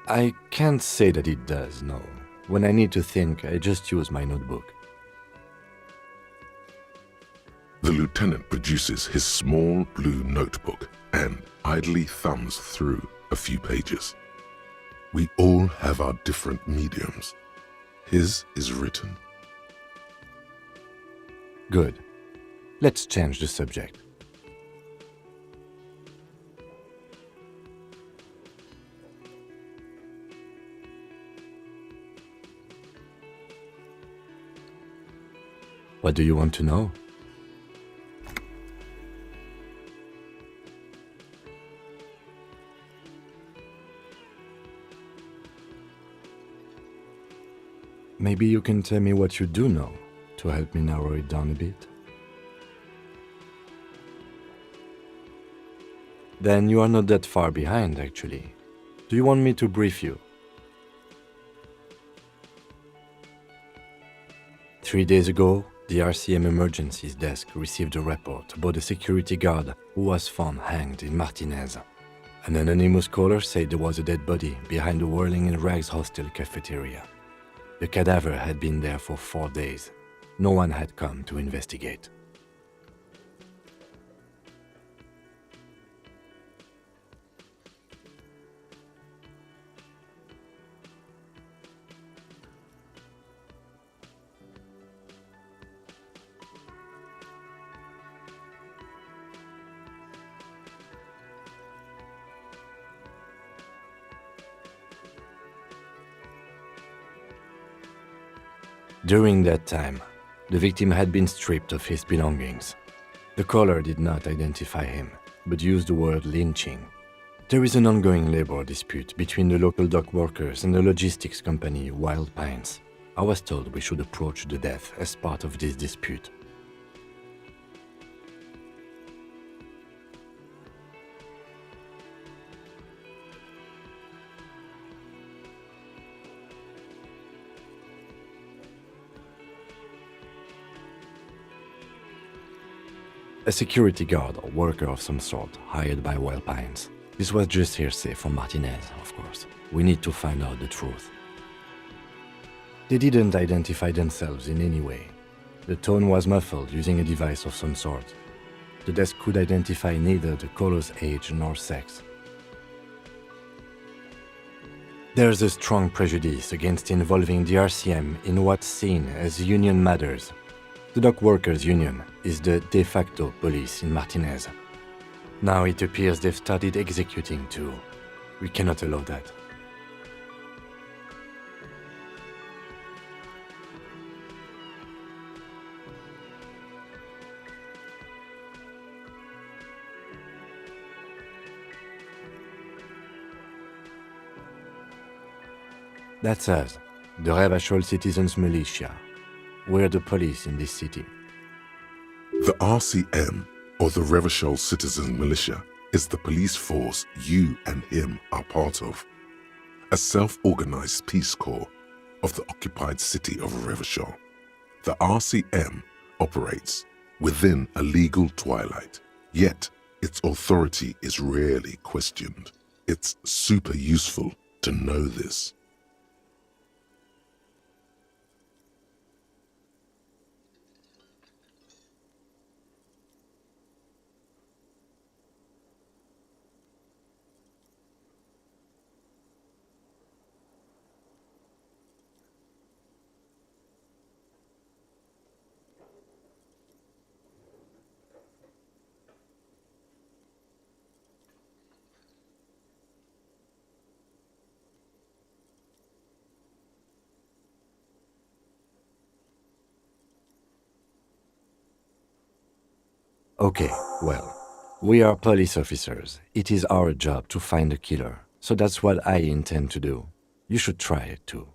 S3: I can't say that it does, no. When I need to think, I just use my notebook.
S2: The lieutenant produces his small blue notebook and idly thumbs through a few pages. We all have our different mediums. His is written.
S3: Good. Let's change the subject. What do you want to know? Maybe you can tell me what you do know to help me narrow it down a bit. Then you are not that far behind, actually. Do you want me to brief you? 3 days ago, the RCM Emergencies Desk received a report about a security guard who was found hanged in Martinez. An anonymous caller said there was a dead body behind the Whirling in Rags hostel cafeteria. The cadaver had been there for 4 days. No one had come to investigate. During that time, the victim had been stripped of his belongings. The caller did not identify him, but used the word lynching. There is an ongoing labor dispute between the local dock workers and the logistics company Wild Pines. I was told we should approach the death as part of this dispute. A security guard or worker of some sort, hired by Wild Pines. This was just hearsay from Martinez, of course. We need to find out the truth. They didn't identify themselves in any way. The tone was muffled using a device of some sort. The desk could identify neither the caller's age nor sex. There's a strong prejudice against involving the RCM in what's seen as union matters. The dock workers' union is the de facto police in Martinez. Now it appears they've started executing too. We cannot allow that. That's us, the Revachol Citizens Militia. We're the police in this city.
S2: The RCM, or the Revachol Citizen Militia, is the police force you and him are part of. A self-organized peace corps of the occupied city of Revachol. The RCM operates within a legal twilight, yet its authority is rarely questioned. It's super useful to know this.
S3: Okay, well, we are police officers. It is our job to find a killer, so that's what I intend to do. You should try it too.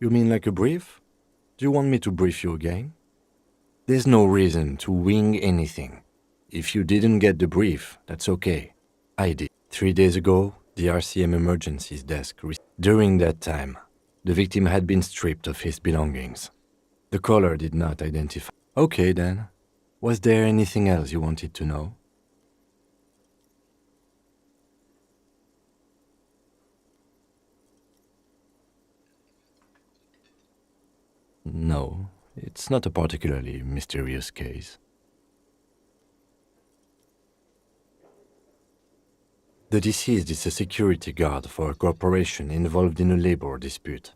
S3: You mean like a brief? Do you want me to brief you again? There's no reason to wing anything. If you didn't get the brief, that's okay. I did. 3 days ago, the RCM emergencies desk. During that time, the victim had been stripped of his belongings. The caller did not identify. Okay then. Was there anything else you wanted to know? No, it's not a particularly mysterious case. The deceased is a security guard for a corporation involved in a labor dispute.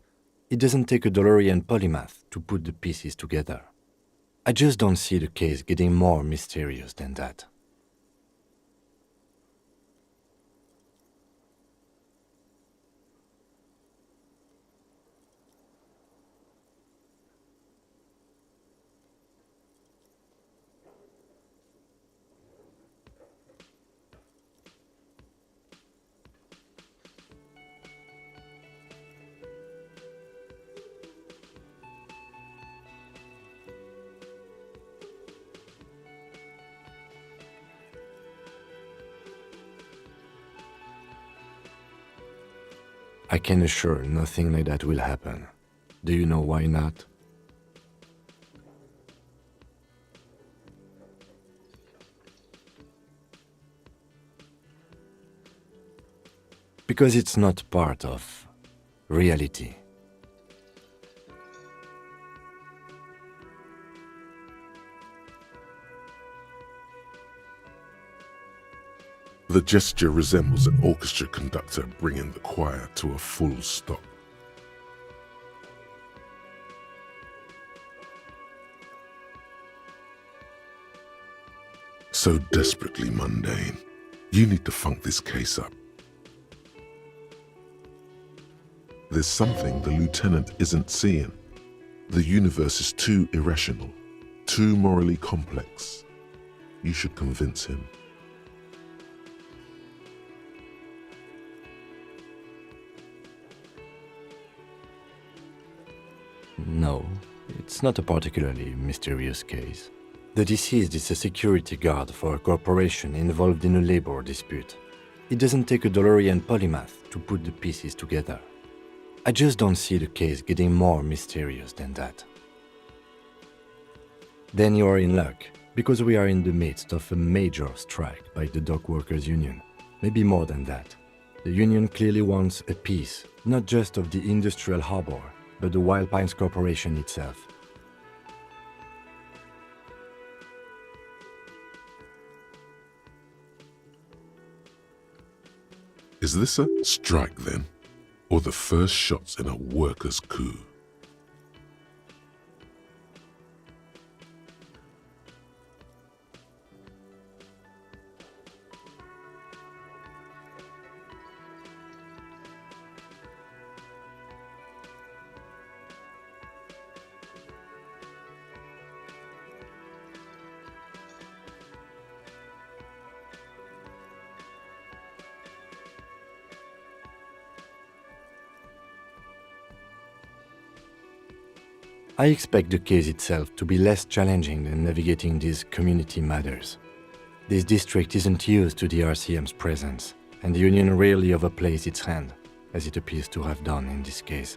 S3: It doesn't take a DeLorean polymath to put the pieces together. I just don't see the case getting more mysterious than that. I can assure nothing like that will happen. Do you know why not? Because it's not part of reality.
S2: The gesture resembles an orchestra conductor bringing the choir to a full stop. So desperately mundane. You need to funk this case up. There's something the lieutenant isn't seeing. The universe is too irrational, too morally complex. You should convince him.
S3: No, it's not a particularly mysterious case. The deceased is a security guard for a corporation involved in a labor dispute. It doesn't take a DeLorean polymath to put the pieces together. I just don't see the case getting more mysterious than that. Then you are in luck, because we are in the midst of a major strike by the dock workers union. Maybe more than that. The union clearly wants a piece, not just of the industrial harbor, but the Wild Pines Corporation itself.
S2: Is this a strike then? Or the first shots in a workers' coup?
S3: I expect the case itself to be less challenging than navigating these community matters. This district isn't used to the RCM's presence, and the Union rarely overplays its hand, as it appears to have done in this case.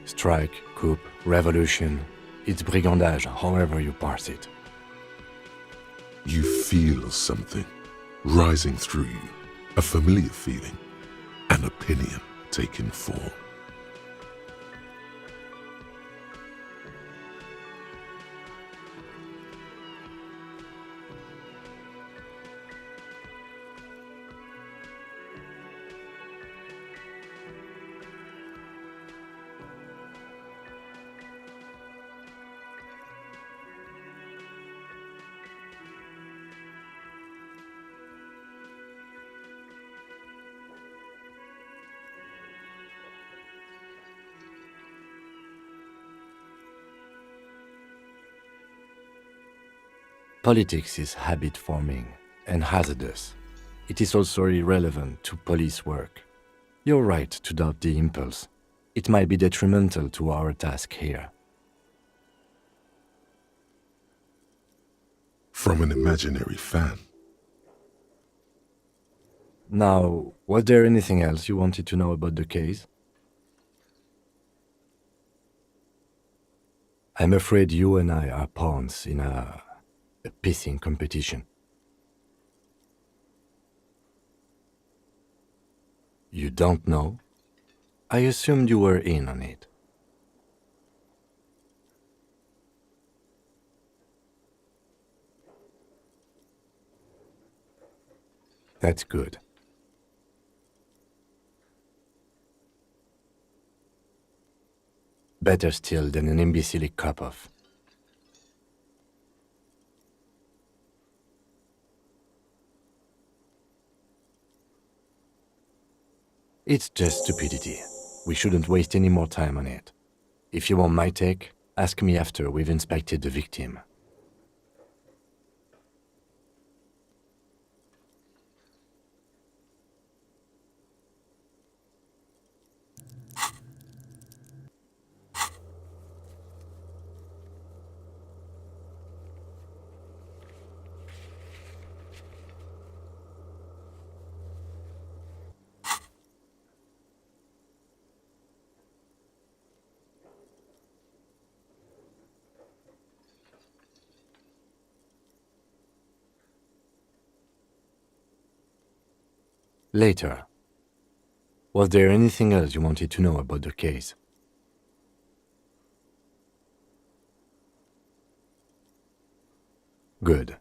S3: Strike, coup, revolution, it's brigandage, however you parse it.
S2: You feel something rising through you, a familiar feeling, an opinion taking form.
S3: Politics is habit-forming and hazardous. It is also irrelevant to police work. You're right to doubt the impulse. It might be detrimental to our task here.
S2: From an imaginary fan.
S3: Now, was there anything else you wanted to know about the case? I'm afraid you and I are pawns in a pissing competition. You don't know? I assumed you were in on it. That's good. Better still than an imbecilic cop-off. It's just stupidity. We shouldn't waste any more time on it. If you want my take, ask me after we've inspected the victim. Later. Was there anything else you wanted to know about the case? Good.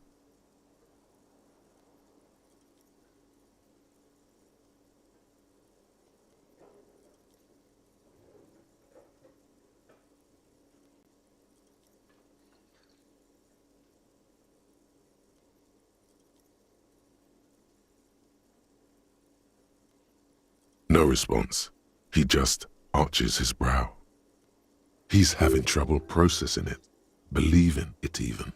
S2: No response. He just arches his brow. He's having trouble processing it, believing it even.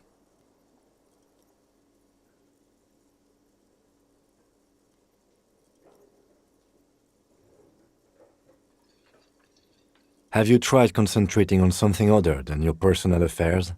S3: Have you tried concentrating on something other than your personal affairs?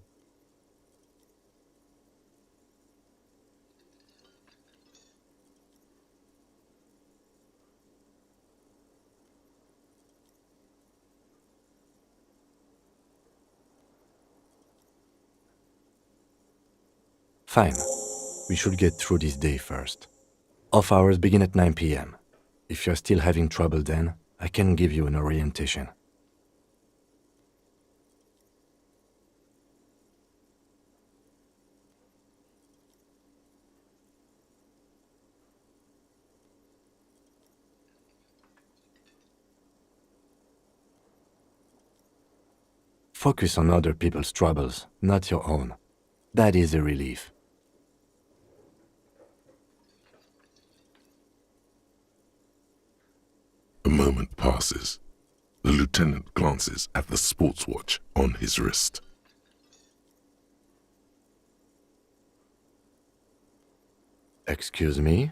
S3: Fine. We should get through this day first. Off hours begin at 9 p.m. If you're still having trouble then, I can give you an orientation. Focus on other people's troubles, not your own. That is a relief.
S2: A moment passes. The lieutenant glances at the sports watch on his wrist.
S3: Excuse me?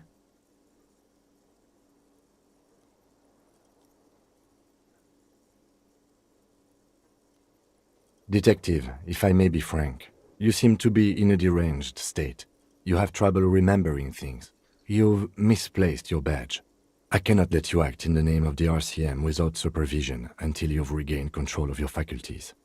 S3: Detective, if I may be frank, you seem to be in a deranged state. You have trouble remembering things. You've misplaced your badge. I cannot let you act in the name of the RCM without supervision until you've regained control of your faculties.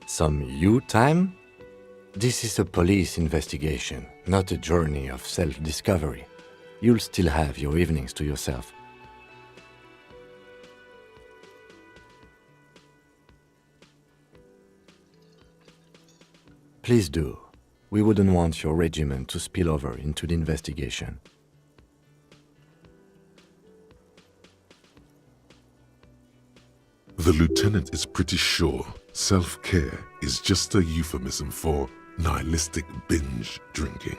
S3: Some you time? This is a police investigation, not a journey of self-discovery. You'll still have your evenings to yourself. Please do. We wouldn't want your regiment to spill over into the investigation.
S2: The lieutenant is pretty sure self-care is just a euphemism for nihilistic binge drinking.